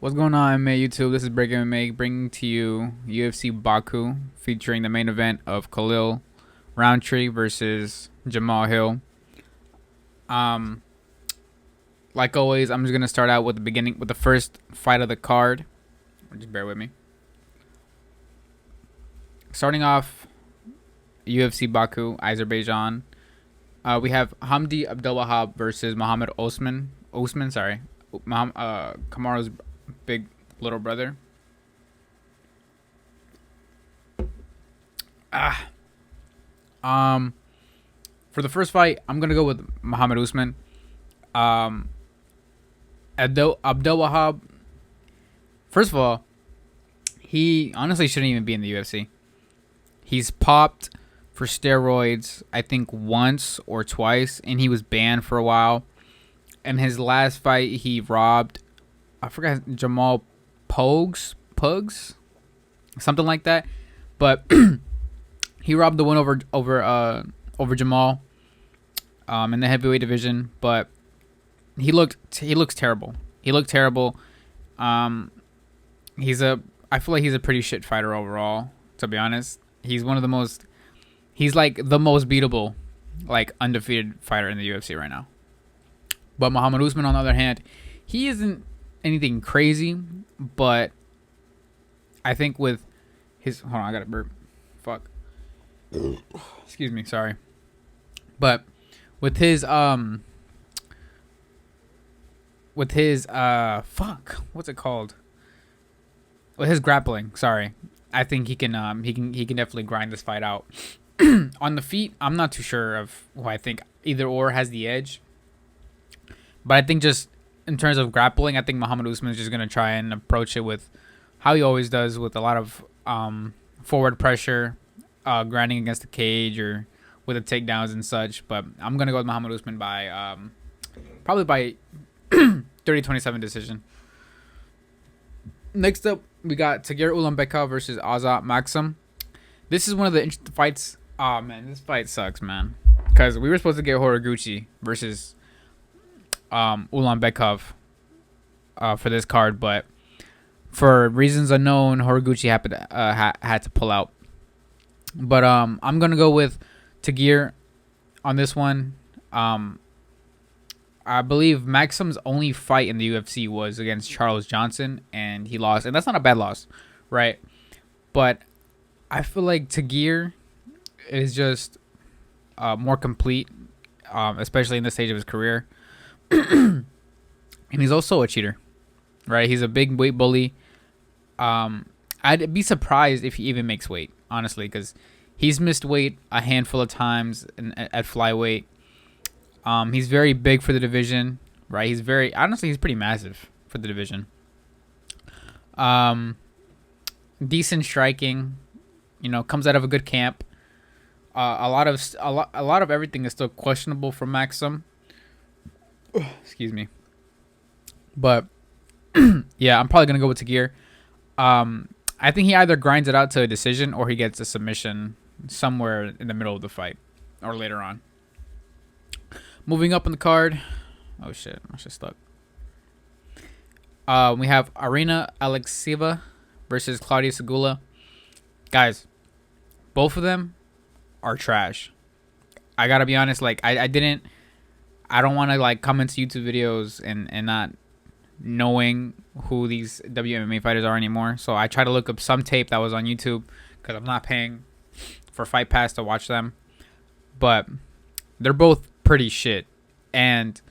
What's going on, MMA YouTube? This is Break MMA bringing to you UFC Baku, featuring the main event of Khalil Rountree versus Jamal Hill. Um, like always, I'm just gonna start out with the first fight of the card. Just bear with me. Starting off, UFC Baku, Azerbaijan. We have Hamdi Abdelwahab versus Muhammad Osman. Kamaru's big little brother. For the first fight, I'm gonna go with Muhammad Usman. Abdel Wahab. First of all, he honestly shouldn't even be in the UFC. He's popped for steroids, I think once or twice, and he was banned for a while. In his last fight, he robbed, I forgot, Jamal Pugs, something like that. But he robbed the win over Jamal in the heavyweight division. But he looks terrible. He looked terrible. I feel like he's a pretty shit fighter overall. To be honest, he's like the most beatable, like undefeated fighter in the UFC right now. But Muhammad Usman, on the other hand, he isn't anything crazy, but I think with his... Hold on, I got a burp. Fuck. Excuse me, sorry. But with his... fuck, what's it called? With his grappling, sorry. I think he can definitely grind this fight out. On the feet, I'm not too sure of who I think either or has the edge. But I think just in terms of grappling, I think Muhammad Usman is just going to try and approach it with how he always does, with a lot of forward pressure, grinding against the cage or with the takedowns and such. But I'm going to go with Muhammad Usman by probably by 30-27 decision. Next up, we got Tagir Ulanbekov versus Azat Maxim. This is one of the interesting fights. Oh, man, this fight sucks, man. Because we were supposed to get Horiguchi versus Ulanbekov for this card, but for reasons unknown, Horiguchi had to pull out. But I'm gonna go with Tagir on this one. I believe Maxim's only fight in the UFC was against Charles Johnson, and he lost, and that's not a bad loss, right? But I feel like Tagir is just more complete, especially in this stage of his career. And he's also a cheater, right? He's a big weight bully. I'd be surprised if he even makes weight, honestly, because he's missed weight a handful of times at flyweight. He's very big for the division, right? He's pretty massive for the division. Decent striking, comes out of a good camp. A lot of everything is still questionable for Maxim. Excuse me. But yeah, I'm probably gonna go with Tagir. I think he either grinds it out to a decision or he gets a submission somewhere in the middle of the fight or later on. Moving up on the card. Oh shit, my shit's stuck. We have Arina Alexieva versus Claudia Segula. Guys, both of them are trash. I gotta be honest, like I don't want to like come into YouTube videos and not knowing who these WMMA fighters are anymore. So I try to look up some tape that was on YouTube because I'm not paying for Fight Pass to watch them. But they're both pretty shit. And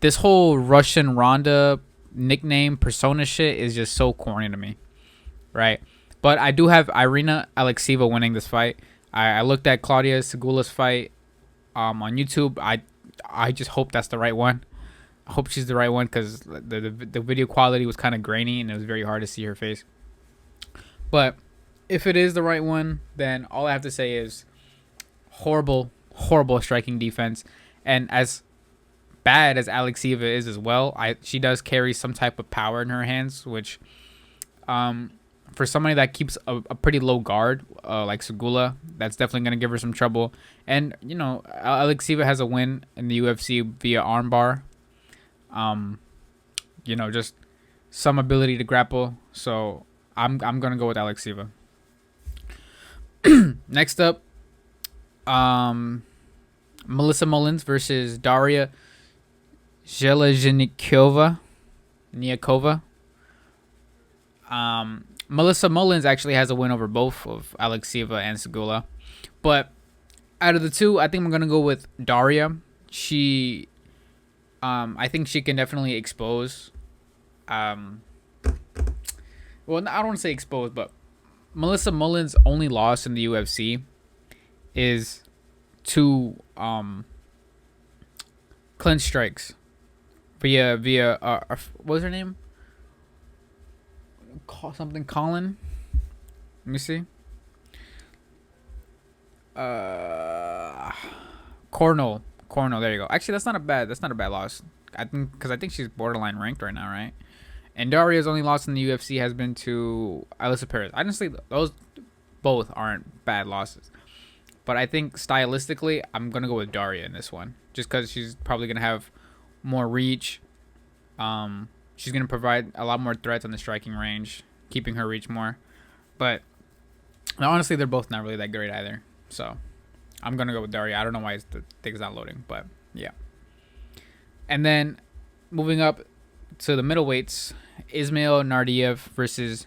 this whole Russian Ronda nickname persona shit is just so corny to me, right? But I do have Irina Alexieva winning this fight. I looked at Claudia Segula's fight on YouTube. I just hope that's the right one. I hope she's the right one because the video quality was kind of grainy and it was very hard to see her face. But if it is the right one, then all I have to say is horrible striking defense. And as bad as Alexieva is as well, she does carry some type of power in her hands, which for somebody that keeps a pretty low guard like Segula, that's definitely going to give her some trouble. And, Alexieva has a win in the UFC via armbar. Just some ability to grapple. So I'm gonna go with Alexiva. Next up, Melissa Mullins versus Daria Jeleznikova. Melissa Mullins actually has a win over both of Alexieva and Segula. But out of the two, I think I'm going to go with Daria. I think she can definitely expose. Well, I don't want to say expose, but Melissa Mullins' only loss in the UFC is to clinch strikes via what was her name? Something Colin. Let me see. Cornell. There you go. Actually, that's not a bad loss. I think she's borderline ranked right now, right? And Daria's only loss in the UFC has been to Alyssa Perez. Honestly, those both aren't bad losses. But I think stylistically, I'm going to go with Daria in this one. Just because she's probably going to have more reach. She's going to provide a lot more threats on the striking range, keeping her reach more. But honestly, they're both not really that great either. So I'm going to go with Daria. I don't know why the thing's not loading, but yeah. And then moving up to the middleweights, Ismail Nardiev versus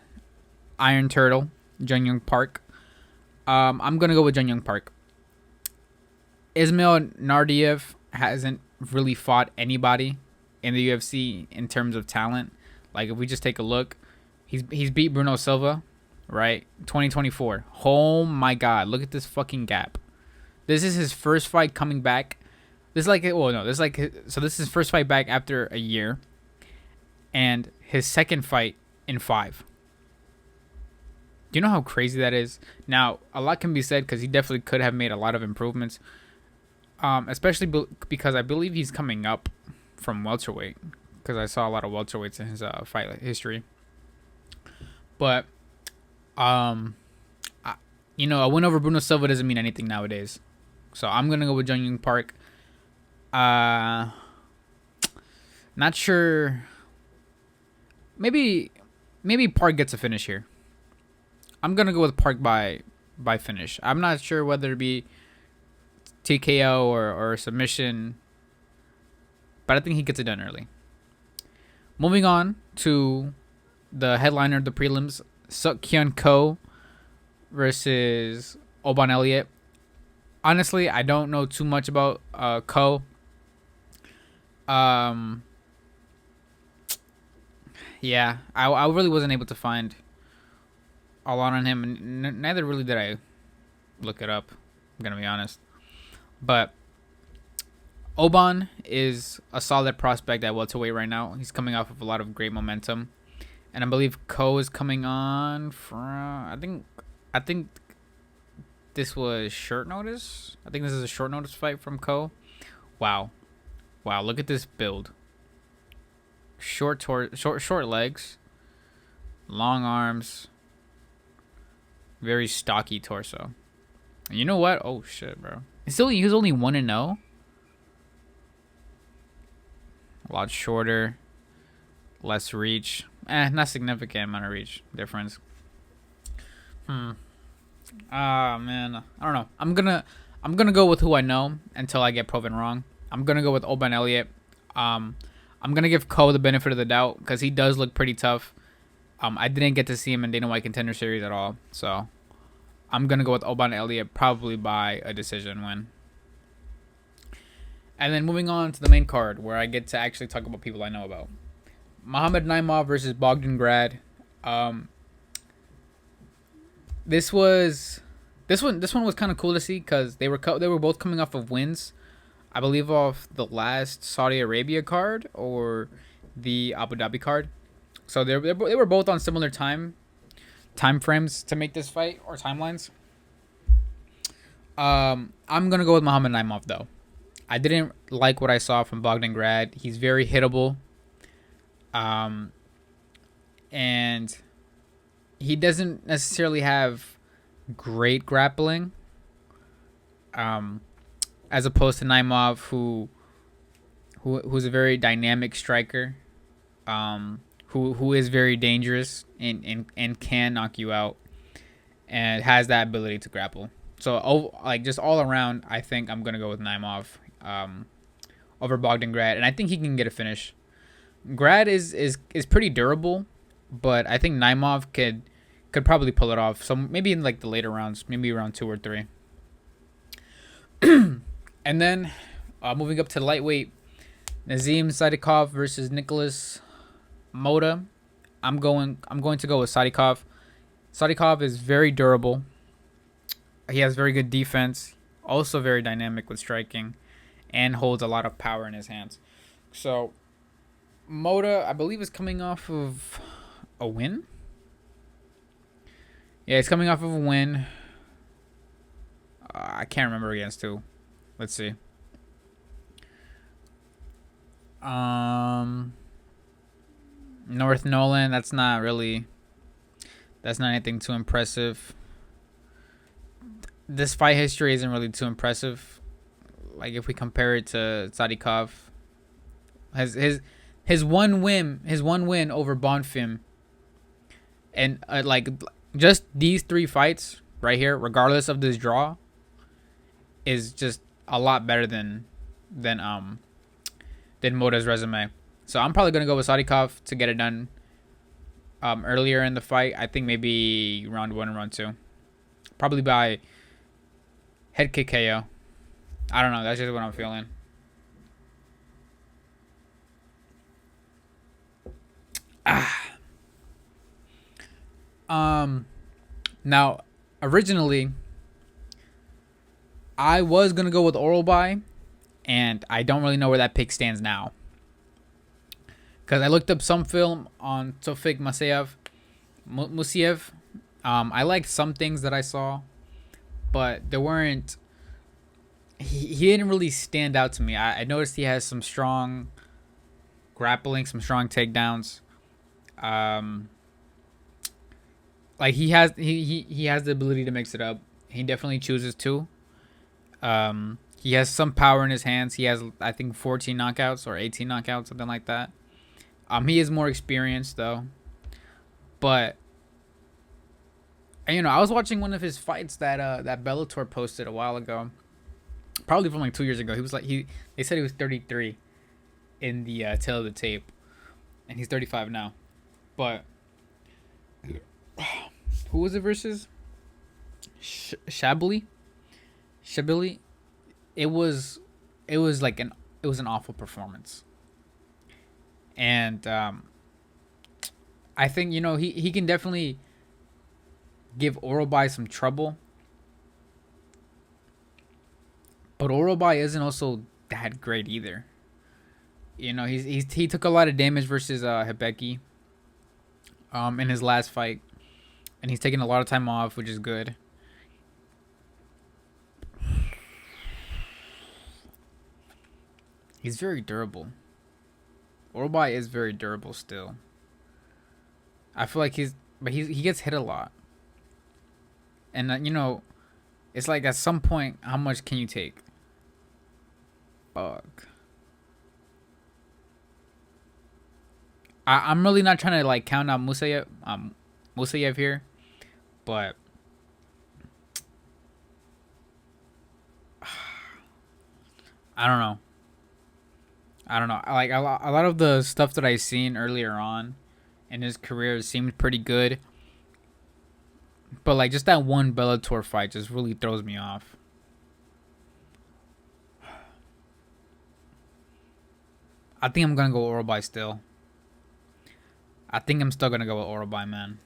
Iron Turtle, Jun Young Park. I'm going to go with Jun Young Park. Ismail Nardiev hasn't really fought anybody in the UFC in terms of talent. Like, if we just take a look, he's beat Bruno Silva, right? 2024. Oh my God, look at this fucking gap. This is his first fight coming back. This is his first fight back after a year, and his second fight in 5. Do you know how crazy that is? Now, a lot can be said because he definitely could have made a lot of improvements, especially because I believe he's coming up from welterweight, because I saw a lot of welterweights in his fight history. But, a win over Bruno Silva doesn't mean anything nowadays. So I'm going to go with Jun Young Park. Not sure. Maybe Park gets a finish here. I'm going to go with Park by finish. I'm not sure whether it be TKO or submission, but I think he gets it done early. Moving on to the headliner of the prelims, Suk Kyun Ko versus Oban Elliott. Honestly, I don't know too much about Ko. Yeah, I really wasn't able to find a lot on him, and neither really did I look it up. I'm gonna be honest, but Oban is a solid prospect at welterweight right now. He's coming off of a lot of great momentum, and I believe Ko is coming on from. I think this was short notice. I think this is a short notice fight from Ko. Wow, look at this build. Short legs, long arms, very stocky torso. And you know what? Oh shit, bro. He was only 1-0. A lot shorter, less reach. Not significant amount of reach difference. Ah man, I don't know. I'm gonna go with who I know until I get proven wrong. I'm gonna go with Oban Elliott. I'm gonna give Ko the benefit of the doubt because he does look pretty tough. I didn't get to see him in Dana White Contender Series at all, so I'm gonna go with Oban Elliott probably by a decision win. And then moving on to the main card, where I get to actually talk about people I know about. Muhammad Naimov versus Bogdan Grad. This one was kind of cool to see because they were both coming off of wins. I believe off the last Saudi Arabia card or the Abu Dhabi card. So they were both on similar time frames to make this fight, or timelines. I'm gonna go with Muhammad Naimov though. I didn't like what I saw from Bogdan Grad. He's very hittable. And he doesn't necessarily have great grappling. As opposed to Naimov, who's a very dynamic striker, who is very dangerous and can knock you out and has that ability to grapple. So, like, just all around, I think I'm gonna go with Naimov over Bogdan Grad, and I think he can get a finish. Grad is pretty durable, but I think Naimov could probably pull it off. So maybe in like the later rounds, maybe around 2 or 3. And then moving up to lightweight, Nazim Sadikov versus Nicholas Moda. I'm going to go with Sadikov. Sadikov is very durable. He has very good defense, also very dynamic with striking, and holds a lot of power in his hands. So Moda, I believe, is coming off of a win. Yeah, he's coming off of a win. I can't remember against who. Let's see. North Nolan. That's not anything too impressive. This fight history isn't really too impressive. Like if we compare it to Sadikov, his one win over Bonfim, and like just these 3 fights right here, regardless of this draw, is just a lot better than Moda's resume. So I'm probably gonna go with Sadikov to get it done earlier in the fight. I think maybe round 1 and round 2, probably by head kick KO. I don't know. That's just what I'm feeling. Now, originally, I was gonna go with Oral By, and I don't really know where that pick stands now. Because I looked up some film on Tofik Musiev. I liked some things that I saw, but there weren't. He didn't really stand out to me. I noticed he has some strong grappling, some strong takedowns. Like he has the ability to mix it up. He definitely chooses to. He has some power in his hands. He has, I think, 14 knockouts or 18 knockouts, something like that. He is more experienced though. But I was watching one of his fights that Bellator posted a while ago, probably from like 2 years ago. He was like they said he was 33 in the tail of the tape, and he's 35 now. But who was it versus? Shabli. It was an awful performance. And I think he can definitely give Orobay some trouble, but Orobay isn't also that great either. He took a lot of damage versus Hibeki in his last fight, and he's taking a lot of time off, which is good. He's very durable. Orobay is very durable still. I feel like he gets hit a lot. And it's like at some point, how much can you take? Fuck. I'm really not trying to like count out Musayev here, but I don't know. Like a lot of the stuff that I seen earlier on in his career seemed pretty good, but like just that one Bellator fight just really throws me off. I think I'm gonna go Orobay still. I think I'm still gonna go with Orobay, man.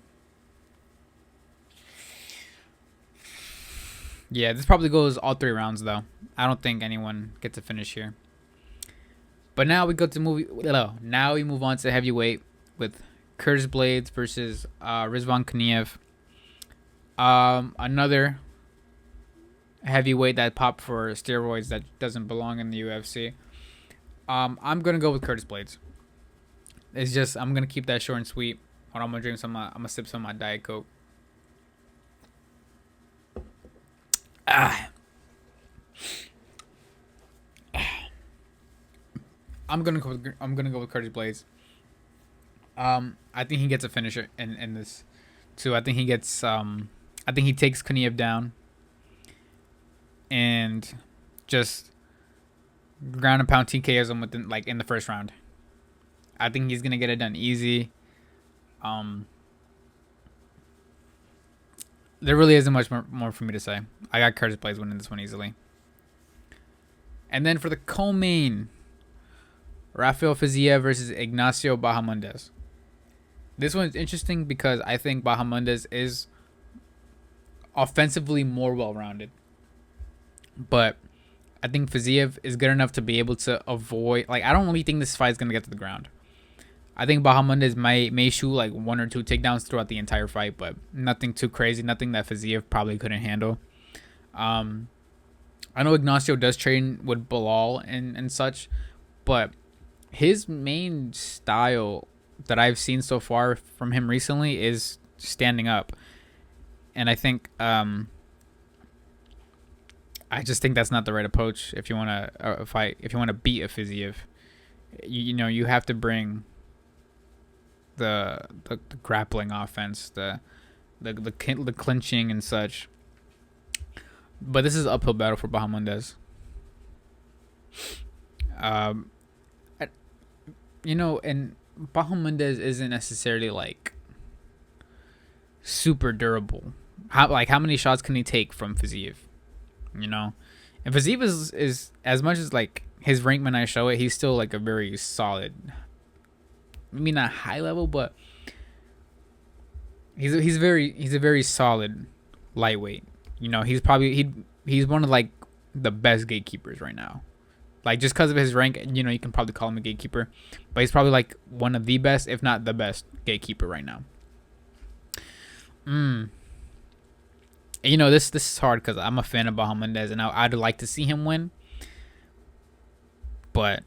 Yeah, this probably goes all 3 rounds though. I don't think anyone gets a finish here. But now we Now we move on to heavyweight with Curtis Blades versus Rizvan Kaniev. Another heavyweight that popped for steroids that doesn't belong in the UFC. I'm gonna go with Curtis Blades. It's just I'm gonna keep that short and sweet. Or I'm gonna sip some of my Diet Coke. I'm gonna go with Curtis Blades. I think he gets a finisher in this too. I think he gets I think he takes Kuniev down and just ground and pound TKOs him within like in the first round. I think he's gonna get it done easy. There really isn't much more for me to say. I got Curtis Blades winning this one easily. And then for the co-main, Rafael Fiziev versus Ignacio Bahamondes. This one's interesting because I think Bahamondes is offensively more well-rounded. But I think Fiziev is good enough to be able to avoid... Like, I don't really think this fight is going to get to the ground. I think Bahamondes may shoot like 1 or 2 takedowns throughout the entire fight, but nothing too crazy. Nothing that Fiziev probably couldn't handle. I know Ignacio does train with Bilal and such, but his main style that I've seen so far from him recently is standing up. And I think... I just think that's not the right approach if you want to fight. If you want to beat a Fiziev, you know you have to bring the grappling offense, the clinching and such. But this is an uphill battle for Bahamondes. You know, and Bahamondes isn't necessarily like super durable. How many shots can he take from Fiziev? You know, and Fiziev is as much as like his rank when I show it, he's still like a very solid, maybe not high level, but he's a very solid lightweight. You know, he's one of like the best gatekeepers right now. Like just because of his rank, you know, you can probably call him a gatekeeper, but he's probably like one of the best, if not the best gatekeeper right now. You know, this is hard because I'm a fan of Bahamondes, and I'd like to see him win. But,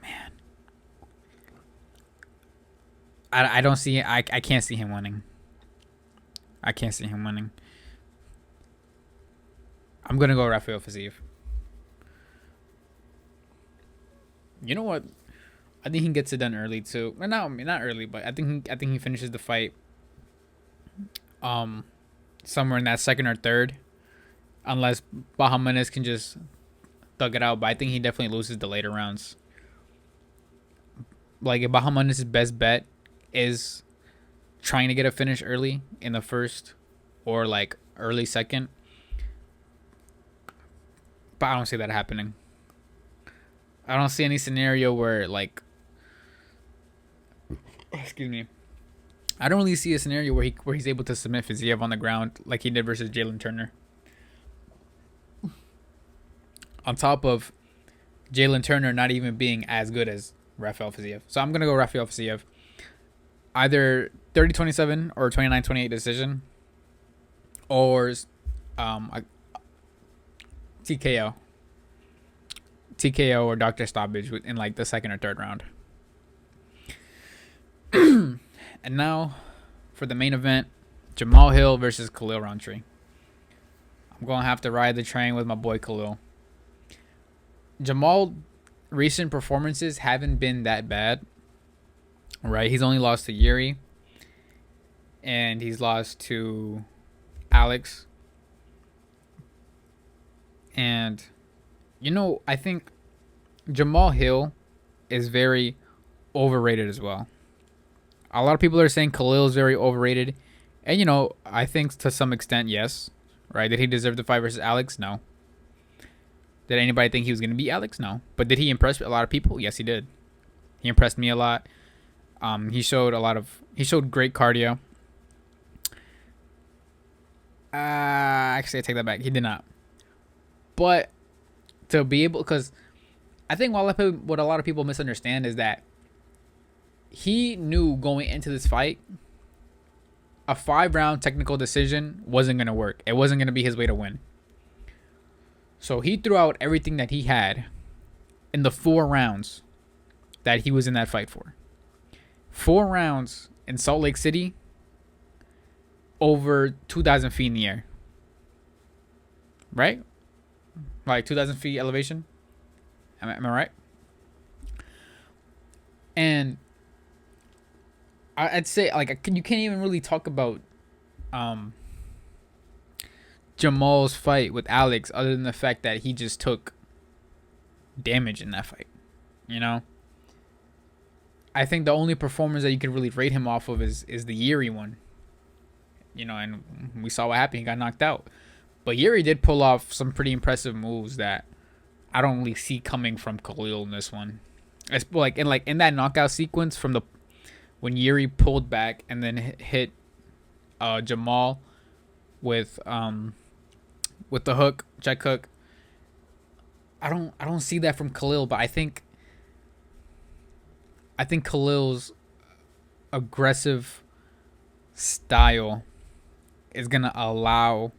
man, I don't see it. I can't see him winning. I can't see him winning. I'm going to go Rafael Fiziev. You know what? I think he gets it done early, too. Well, not early, but I think he finishes the fight. Somewhere in that second or third, unless Bahamondes can just thug it out. But I think he definitely loses the later rounds. Like if Bahamondes' best bet is trying to get a finish early in the first or like early second, but I don't see that happening. I don't see any scenario where like, excuse me. I don't really see a scenario where he's able to submit Fiziev on the ground like he did versus Jalen Turner. On top of Jalen Turner not even being as good as Rafael Fiziev. So I'm going to go Rafael Fiziev. Either 30-27 or 29-28 decision. Or TKO. TKO or doctor stoppage in like the second or third round. And now, for the main event, Jamal Hill versus Khalil Rountree. I'm going to have to ride the train with my boy Khalil. Jamal, recent performances haven't been that bad. Right? He's only lost to Yuri. And he's lost to Alex. And, you know, I think Jamal Hill is very overrated as well. A lot of people are saying Khalil is very overrated. And, you know, I think to some extent, yes. Right? Did he deserve the fight versus Alex? No. Did anybody think he was going to beat Alex? No. But did he impress a lot of people? Yes, he did. He impressed me a lot. He showed great cardio. Actually, I take that back. He did not. But to be able, because I think what a lot of people misunderstand is that he knew going into this fight, a 5-round technical decision wasn't going to work. It wasn't going to be his way to win. So he threw out everything that he had in the 4 rounds that he was in that fight for. 4 rounds in Salt Lake City over 2,000 feet in the air. Right? Like 2,000 feet elevation? Am I right? And I'd say like you can't even really talk about um Jamal's fight with Alex other than the fact that he just took damage in that fight. You know, I think the only performance that you can really rate him off of is the Yuri one. You know, and we saw what happened. He got knocked out. But Yuri did pull off some pretty impressive moves that I don't really see coming from Khalil in this one. It's like in that knockout sequence from the when Yuri pulled back and then hit Jamal with the hook, check hook. I don't see that from Khalil, but I think Khalil's aggressive style is gonna allow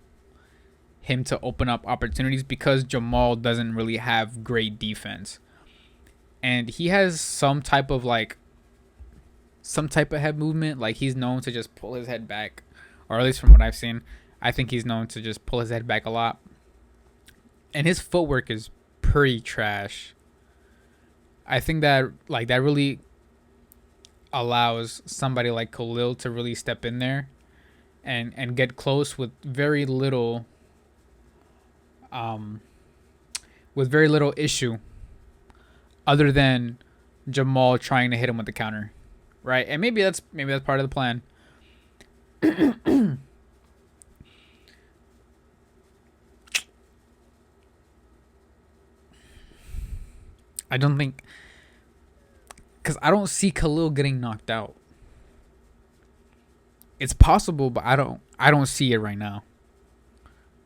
him to open up opportunities because Jamal doesn't really have great defense. And he has some type of head movement. Like he's known to just pull his head back. Or at least from what I've seen, I think he's known to just pull his head back a lot. And his footwork is pretty trash. I think that that really allows somebody like Khalil to really step in there and get close with very little issue other than Jamal trying to hit him with the counter, right? And maybe that's part of the plan. I don't think, because I don't see Khalil getting knocked out. It's possible, but I don't see it right now.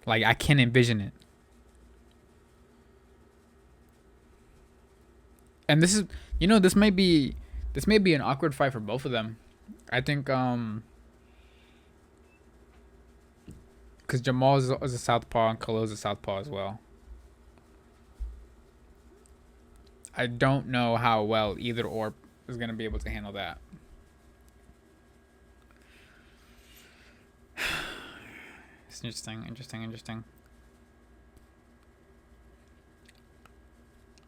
Like I can't envision it. And this is, this may be an awkward fight for both of them. I think because Jamal is a southpaw and Khalil's a southpaw as well. I don't know how well either or is going to be able to handle that. It's interesting.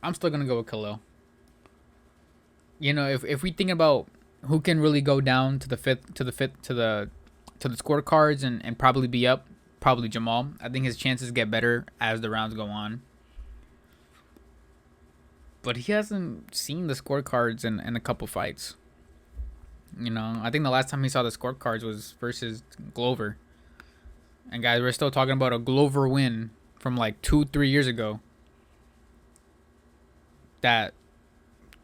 I'm still going to go with Khalil. If we think about who can really go down to the scorecards and probably be up, probably Jamal. I think his chances get better as the rounds go on. But he hasn't seen the scorecards in a couple fights. I think the last time he saw the scorecards was versus Glover. And guys, we're still talking about a Glover win from like 2-3 years ago. That,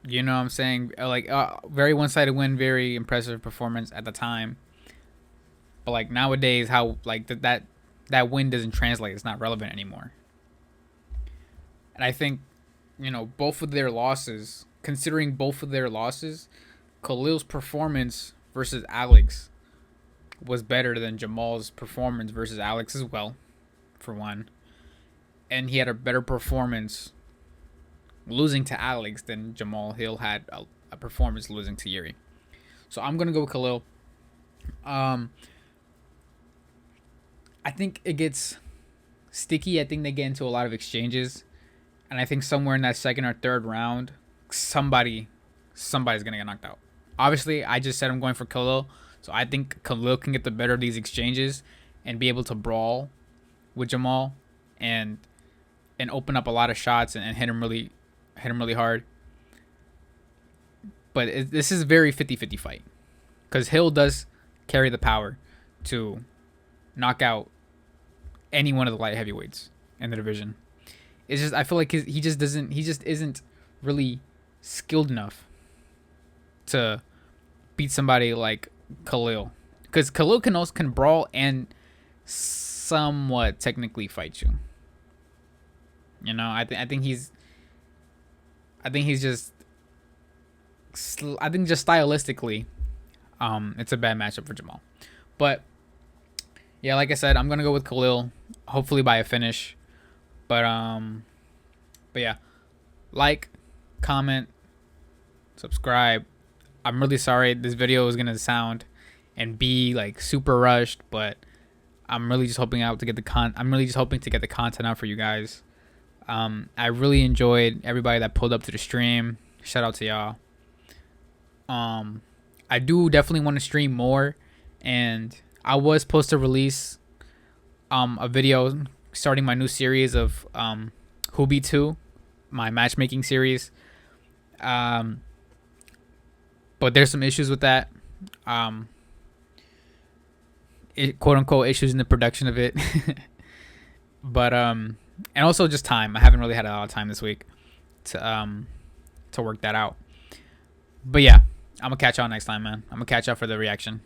what I'm saying? Very one-sided win, very impressive performance at the time. But like nowadays, how like that win doesn't translate. It's not relevant anymore. And I think, both of their losses, considering both of their losses, Khalil's performance versus Alex was better than Jamal's performance versus Alex as well, for one. And he had a better performance losing to Alex than Jamal Hill had a performance losing to Yuri. So I'm going to go with Khalil. I think it gets sticky. I think they get into a lot of exchanges. And I think somewhere in that second or third round, somebody's going to get knocked out. Obviously, I just said I'm going for Khalil. So I think Khalil can get the better of these exchanges and be able to brawl with Jamal and open up a lot of shots and hit him really hard. But this is a very 50-50 fight. Because Hill does carry the power to knock out any one of the light heavyweights in the division. It's just I feel like he just isn't really skilled enough to beat somebody like Khalil, because Khalil can brawl and somewhat technically fight you. I think just stylistically, it's a bad matchup for Jamal. But yeah, like I said, I'm gonna go with Khalil, hopefully by a finish. But yeah, like, comment, subscribe. I'm really sorry this video is gonna sound and be like super rushed, but I'm really just hoping to get the content out for you guys. I really enjoyed everybody that pulled up to the stream. Shout out to y'all. I do definitely want to stream more, and I was supposed to release a video starting my new series of Hubi 2, my matchmaking series. Um, but there's some issues with that. Quote unquote issues in the production of it. But and also just time. I haven't really had a lot of time this week to work that out. But yeah, I'm gonna catch y'all next time, man. I'm gonna catch y'all for the reaction.